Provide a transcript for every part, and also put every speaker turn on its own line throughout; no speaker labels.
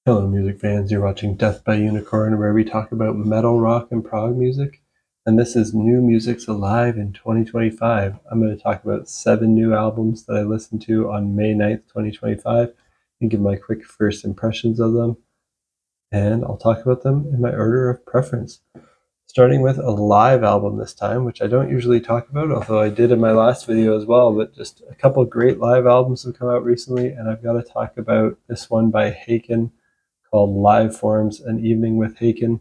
Hello, music fans. You're watching Death by Unicorn, where we talk about metal, rock, and prog music. And this is New Music's Alive in 2025. I'm going to talk about 7 new albums that I listened to on May 9th, 2025, and give my quick first impressions of them. And I'll talk about them in my order of preference. Starting with a live album this time, which I don't usually talk about, although I did in my last video as well, but just a couple of great live albums have come out recently, and I've got to talk about this one by Haken called Liveforms, An Evening with Haken.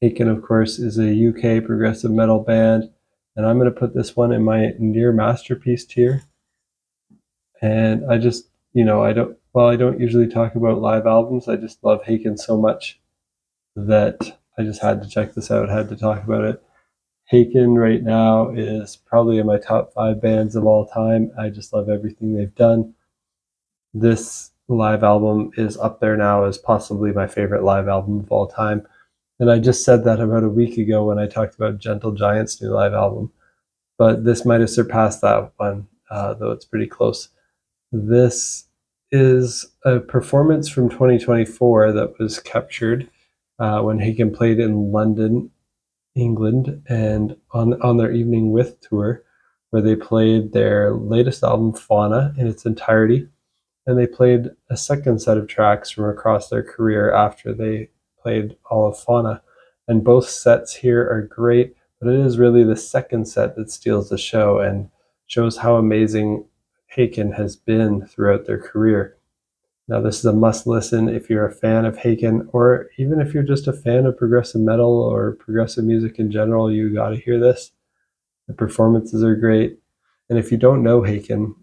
Haken, of course, is a UK progressive metal band, and I'm going to put this one in my near masterpiece tier. And I just, I don't usually talk about live albums. I just love Haken so much that I just had to check this out, had to talk about it. Haken right now is probably in my top 5 bands of all time. I just love everything they've done. This live album is up there now as possibly my favorite live album of all time. And I just said that about a week ago when I talked about Gentle Giant's new live album. But this might have surpassed that one, though it's pretty close. This is a performance from 2024 that was captured when Haken played in London, England, and on their Evening With tour, where they played their latest album, Fauna, in its entirety. And they played a second set of tracks from across their career after they played all of Fauna. And both sets here are great, but it is really the second set that steals the show and shows how amazing Haken has been throughout their career. Now, this is a must listen if you're a fan of Haken, or even if you're just a fan of progressive metal or progressive music in general, you got to hear this. The performances are great. And if you don't know Haken,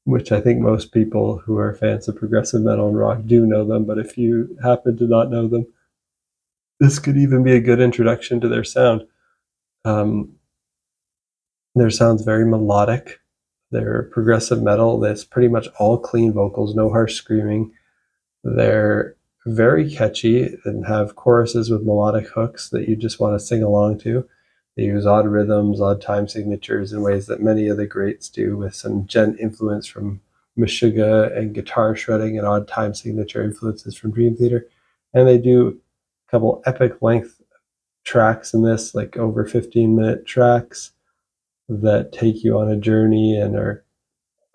which I think most people who are fans of progressive metal and rock do know them, but if you happen to not know them, this could even be a good introduction to their sound. Um, their sound's very melodic. They're progressive metal. That's pretty much all clean vocals, no harsh screaming. They're very catchy and have choruses with melodic hooks that you just want to sing along to. They use odd rhythms, odd time signatures in ways that many of the greats do, with some gent influence from Meshuggah and guitar shredding and odd time signature influences from Dream Theater. And they do a couple epic length tracks in this, like over 15-minute tracks that take you on a journey and are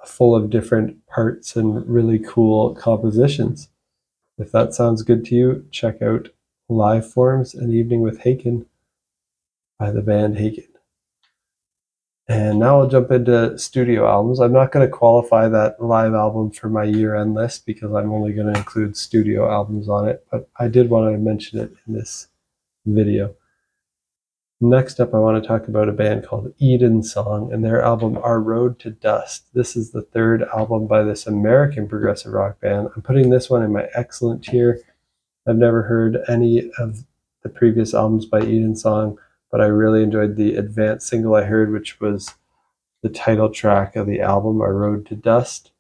full of different parts and really cool compositions. If that sounds good to you, check out Liveforms, An Evening with Haken by the band Haken. And now I'll jump into studio albums. I'm not going to qualify that live album for my year-end list because I'm only going to include studio albums on it, but I did want to mention it in this video. Next up, I want to talk about a band called Edensong and their album Our Road to Dust. This is the 3rd album by this American progressive rock band. I'm putting this one in my excellent tier. I've never heard any of the previous albums by Edensong, but I really enjoyed the advanced single I heard, which was the title track of the album, Our Road to Dust.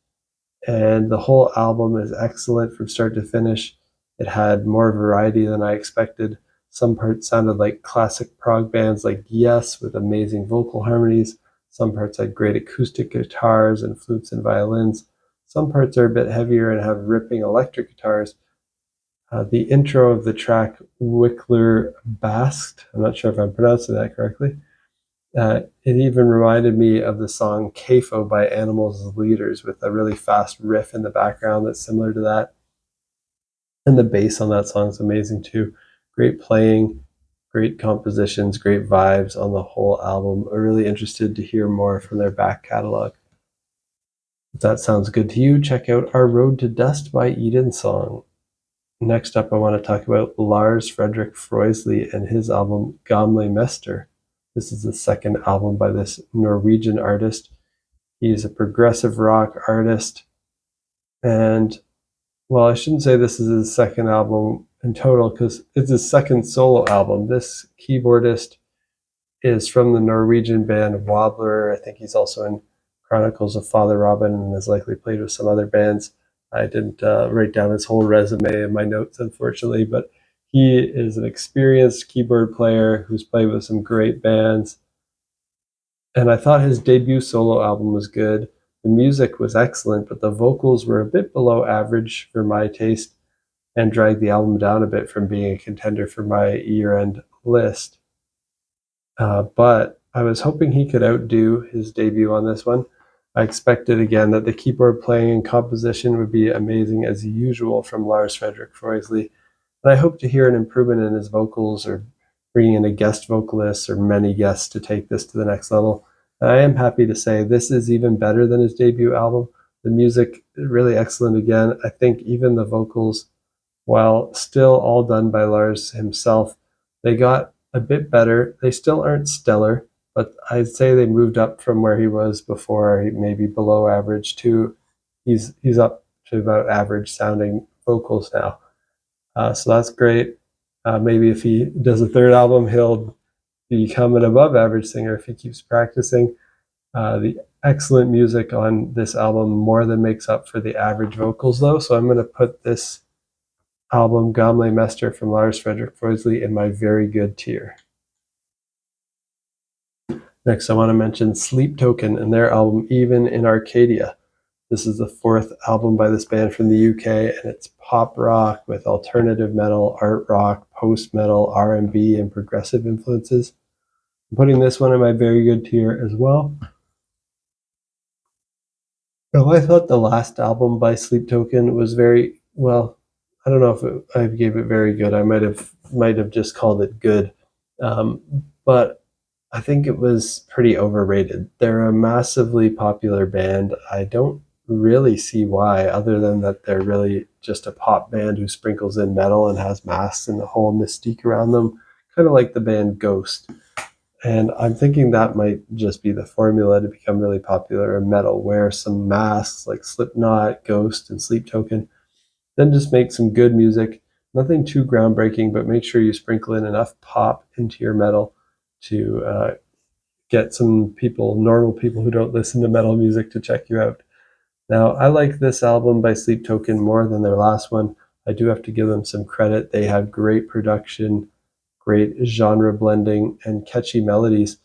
And the whole album is excellent from start to finish. It had more variety than I expected. Some parts sounded like classic prog bands like Yes, with amazing vocal harmonies. Some parts had great acoustic guitars and flutes and violins. Some parts are a bit heavier and have ripping electric guitars. The intro of the track Wickler Basked, I'm not sure if I'm pronouncing that correctly, it even reminded me of the song CAFO by Animals as Leaders, with a really fast riff in the background that's similar to that. And the bass on that song is amazing too. Great playing, great compositions, great vibes on the whole album. I'm really interested to hear more from their back catalog. If that sounds good to you, check out Our Road to Dust by Edensong. Next up, I want to talk about Lars Fredrik Froislie and his album Gamle Mester. This is the 2nd album by this Norwegian artist. He's a progressive rock artist. And, well, I shouldn't say this is his 2nd album in total because it's his 2nd solo album. This keyboardist is from the Norwegian band Wobbler. I think he's also in Chronicles of Father Robin and has likely played with some other bands. I didn't write down his whole resume in my notes, unfortunately, but he is an experienced keyboard player who's played with some great bands. And I thought his debut solo album was good. The music was excellent, but the vocals were a bit below average for my taste. and dragged the album down a bit from being a contender for my year-end list. But I was hoping he could outdo his debut on this one. I expected again that the keyboard playing and composition would be amazing as usual from Lars Fredrik Froislie, and I hope to hear an improvement in his vocals or bringing in a guest vocalist or many guests to take this to the next level. And I am happy to say this is even better than his debut album. The music really excellent again. I think even the vocals, while still all done by Lars himself, they got a bit better. They still aren't stellar, but I'd say they moved up from where he was before, maybe below average to he's up to about average sounding vocals now. So that's great. Maybe if he does a third album, he'll become an above average singer if he keeps practicing. The excellent music on this album more than makes up for the average vocals though, so I'm going to put this album Gamle Mester from Lars Fredrik Froislie in my very good tier. Next, I want to mention Sleep Token and their album Even in Arcadia. This is the fourth album by this band from the UK, and it's pop rock with alternative metal, art rock, post-metal, R&B, and progressive influences. I'm putting this one in my very good tier as well. Oh, I thought the last album by Sleep Token was very, well, I don't know if I gave it very good. I might have just called it good. But I think it was pretty overrated. They're a massively popular band. I don't really see why, other than that they're really just a pop band who sprinkles in metal and has masks and the whole mystique around them, kind of like the band Ghost. And I'm thinking that might just be the formula to become really popular in metal. Wear some masks like Slipknot, Ghost, and Sleep Token. Then just make some good music. Nothing too groundbreaking, but make sure you sprinkle in enough pop into your metal to get some people, normal people who don't listen to metal music, to check you out. Now, I like this album by Sleep Token more than their last one. I do have to give them some credit. They have great production, great genre blending, and catchy melodies.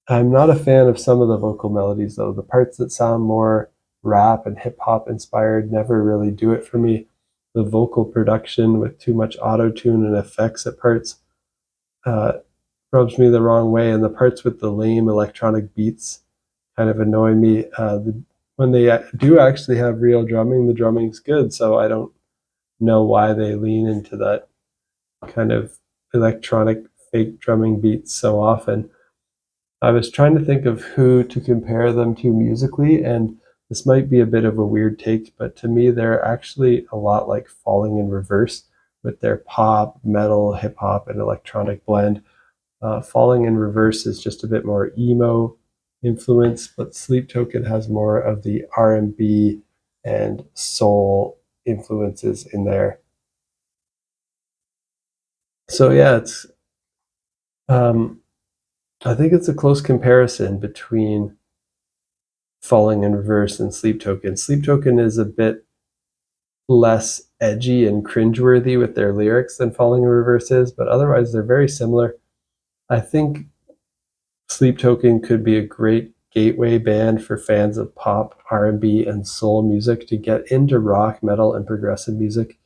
I'm not a fan of some of the vocal melodies, though. The parts that sound more rap and hip hop inspired never really do it for me. The vocal production with too much auto tune and effects at parts uh, rubs me the wrong way, and the parts with the lame electronic beats kind of annoy me. When they do actually have real drumming, the drumming's good, so I don't know why they lean into that kind of electronic fake drumming beats so often. I was trying to think of who to compare them to musically, and this might be a bit of a weird take, but to me, they're actually a lot like Falling in Reverse with their pop, metal, hip hop, and electronic blend. Falling in Reverse is just a bit more emo influence, but Sleep Token has more of the R&B and soul influences in there. So yeah, it's I think it's a close comparison between Falling in Reverse and Sleep Token. Sleep Token is a bit less edgy and cringeworthy with their lyrics than Falling in Reverse is, but otherwise they're very similar. I think Sleep Token could be a great gateway band for fans of pop, R&B, and soul music to get into rock, metal, and progressive music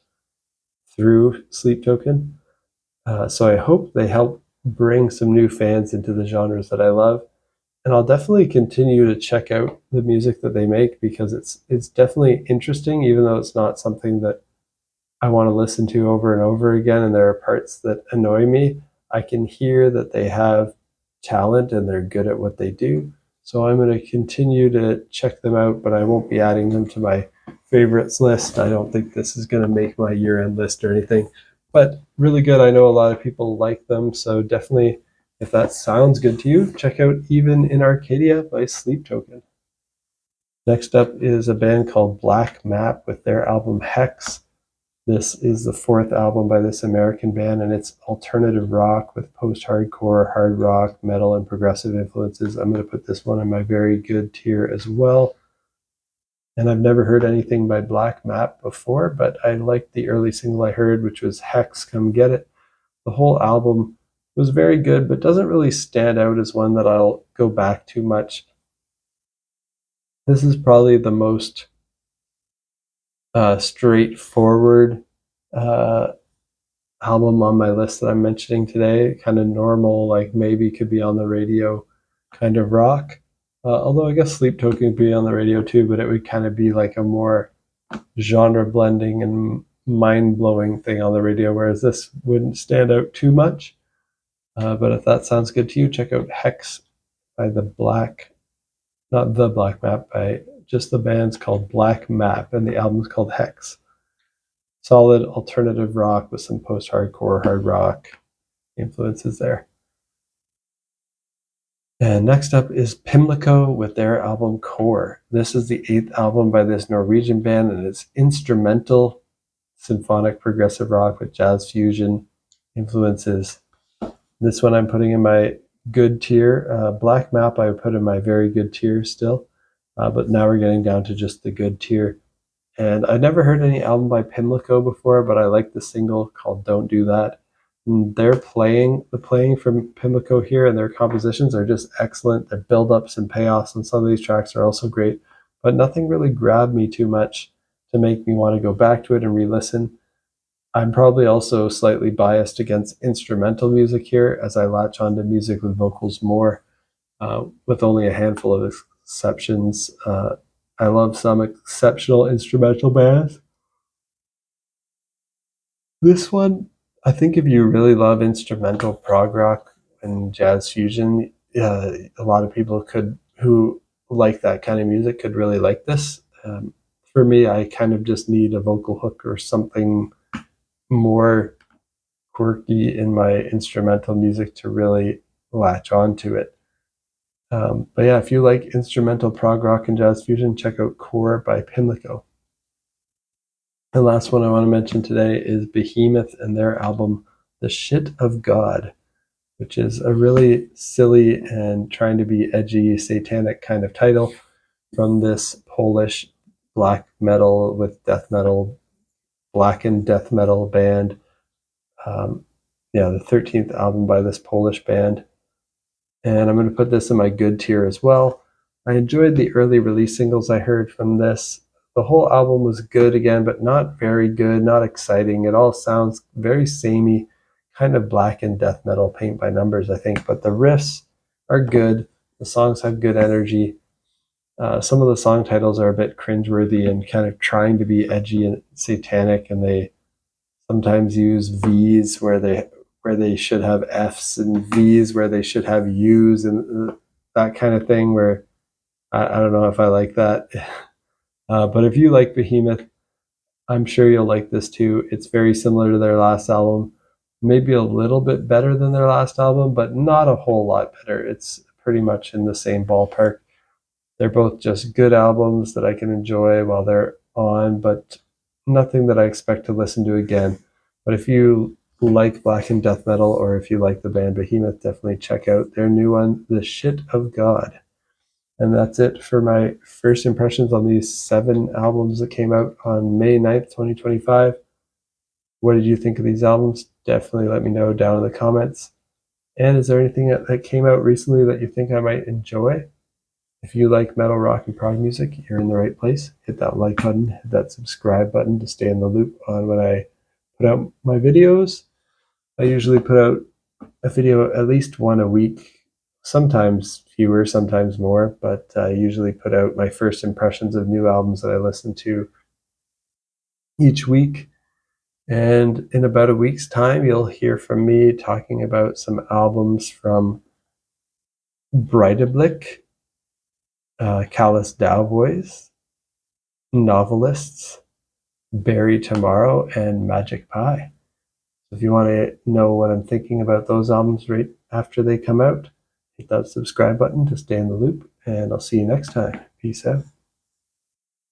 through Sleep Token. So I hope they help bring some new fans into the genres that I love. And I'll definitely continue to check out the music that they make because it's definitely interesting, even though it's not something that I want to listen to over and over again, and there are parts that annoy me. I can hear that they have talent and they're good at what they do. So I'm going to continue to check them out, but I won't be adding them to my favorites list. I don't think this is going to make my year-end list or anything, but really good. I know a lot of people like them, so definitely, if that sounds good to you, check out Even in Arcadia by Sleep Token. Next up is a band called Black Map with their album Hex. This is the fourth album by this American band, and it's alternative rock with post-hardcore, hard rock, metal, and progressive influences. I'm going to put this one in my very good tier as well. And I've never heard anything by Black Map before, but I liked the early single I heard, which was Hex, Come Get It. The whole album was very good, but doesn't really stand out as one that I'll go back to much. This is probably the most straightforward album on my list that I'm mentioning today. Kind of normal, like maybe could be on the radio kind of rock. Although I guess Sleep Token could be on the radio too, but it would kind of be like a more genre blending and mind blowing thing on the radio, whereas this wouldn't stand out too much. But if that sounds good to you, check out Hex by not the Black Map, by just the band's called Black Map, and the album's called Hex. Solid alternative rock with some post-hardcore, hard rock influences there. And next up is Pymlico with their album Core. This is the 8th album by this Norwegian band, and it's instrumental, symphonic progressive rock with jazz fusion influences. This one I'm putting in my good tier. Black Map I would put in my very good tier still, but now we're getting down to just the good tier. And I'd never heard any album by Pymlico before, but I like the single called Don't Do That. And the playing from Pymlico here and their compositions are just excellent. Their build-ups and payoffs on some of these tracks are also great, but nothing really grabbed me too much to make me want to go back to it and re-listen. I'm probably also slightly biased against instrumental music here, as I latch onto music with vocals more, with only a handful of exceptions. I love some exceptional instrumental bands. This one, I think if you really love instrumental prog rock and jazz fusion, a lot of people who like that kind of music could really like this. For me, I kind of just need a vocal hook or something more quirky in my instrumental music to really latch onto it. But yeah, if you like instrumental prog rock and jazz fusion, check out Core by Pymlico. The last one I want to mention today is Behemoth and their album The Shit of God, which is a really silly and trying to be edgy, satanic kind of title from this Polish black metal with death metal, Blackened death metal band. The 13th album by this Polish band. And I'm going to put this in my good tier as well. I enjoyed the early release singles I heard from this. The whole album was good again, but not very good, not exciting. It all sounds very samey, kind of Blackened death metal, paint by numbers, I think. But the riffs are good. The songs have good energy. Some of the song titles are a bit cringeworthy and kind of trying to be edgy and satanic, and they sometimes use V's where they should have F's and V's where they should have U's, and that kind of thing where I don't know if I like that. But if you like Behemoth, I'm sure you'll like this too. It's very similar to their last album, maybe a little bit better than their last album, but not a whole lot better. It's pretty much in the same ballpark. They're both just good albums that I can enjoy while they're on, but nothing that I expect to listen to again. But if you like Blackened death metal, or if you like the band Behemoth, definitely check out their new one, The Shit of God. And that's it for my first impressions on these 7 albums that came out on May 9th, 2025. What did you think of these albums? Definitely let me know down in the comments. And is there anything that came out recently that you think I might enjoy? If you like metal, rock, and prog music, you're in the right place. Hit that like button, hit that subscribe button to stay in the loop on when I put out my videos. I usually put out a video at least one a week, sometimes fewer, sometimes more, but I usually put out my first impressions of new albums that I listen to each week. And in about a week's time, you'll hear from me talking about some albums from Breidablik, Callous Dowboys, Novelists, Bury Tomorrow, and Magic Pie. So if you want to know what I'm thinking about those albums right after they come out, hit that subscribe button to stay in the loop, and I'll see you next time. Peace out.